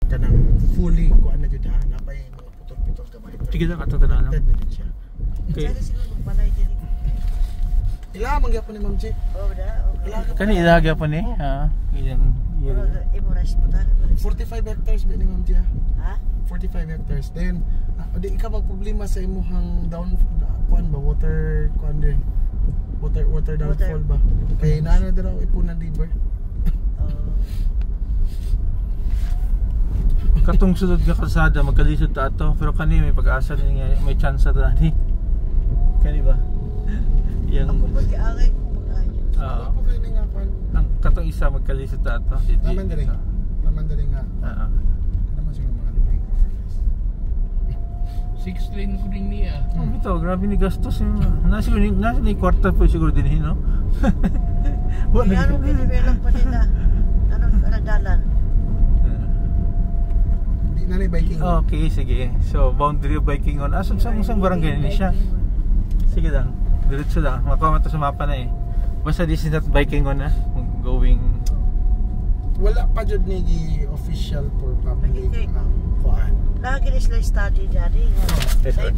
kanang fully kuan na jud ha, napay mga putol-putol gamay. Sige na katatanan. Dead na jud siya. Okay. Sana siguro balay din. Ila man gyapon ni Ma'am G. Oh, da. Kani ilagya pa ni. Ha. Iyan. Imuras po ta. 45 hectares ba ni Ma'am G? Ha? 45 hectares. Then di ka magproblema sa imuhang down kuan ba water kuan din. Water downfall ba? Kay naana daw ipunan river. Katong sulod nga kalsada magkalisod ta ato pero kani may pag-asa din nga may chance ta ni. Kani ba? Yang Ako po kay Ari. Oo. Ako kay nga kuan. Ang katong isa magkalisod ta ato. Naman diri. Naman diri nga. Oo. Naman siguro mga lupi. 6 lane ko rin niya. Oh, ito, grabe ni gastos yun. Nasa ni kwarta po siguro din no? Ano kinidevelop pa nila? Ano dalan? Di na ni biking. Okay, sige. So, boundary of biking on. Asan sa isang barangay ni siya? Sige lang. Diretso lang. Makuha to sa mapa na eh. Basta this is not biking on na. Going... Wala pa jud ni official for public kuan. Lagi na sila study dyan eh.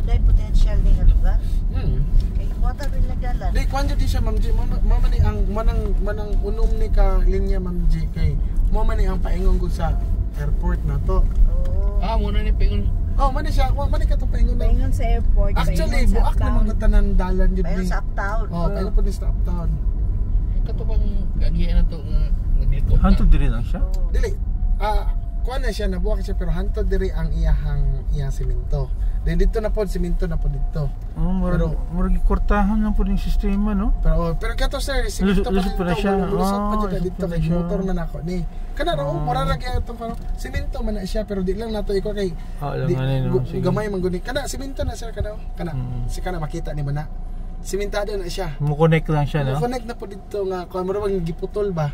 May potential din ang lugar. Kaya kumuha rin nagdalan. Di, kuan jud siya Ma'am G. Mama ni ang manang unom ni ka linya Ma'am G kay mama ni ang paingon ko sa airport na to. Oh. Muna ni pingon. Oh, man siya. Man ka to paingon na. Paingon sa airport. Actually, buak naman ka tanan dalan jud Ayun ni. sa uptown. Oh, paingon po ni sa uptown. Katubang gagiyan na to nga naglikot. Hantod din lang siya? Dili. Kuan na siya nabuak siya pero hantod diri ang iyang semento. Then dito na pod semento na pod dito. Oh, murag kortahan lang po yung sistema, no? Pero kato sir, semento Lusot pa na siya. Lusot pa jud dito lusot pa na kay siya. motor man ako ni. Kana raw mura ra gyud to kano. Semento man na siya pero di lang nato iko kay gamay man guni. Kana semento na sir kana. Si kana makita ni mo na. Sementado na siya. Mo-connect lang siya, no? Mo-connect na po dito nga kung mura bang giputol ba.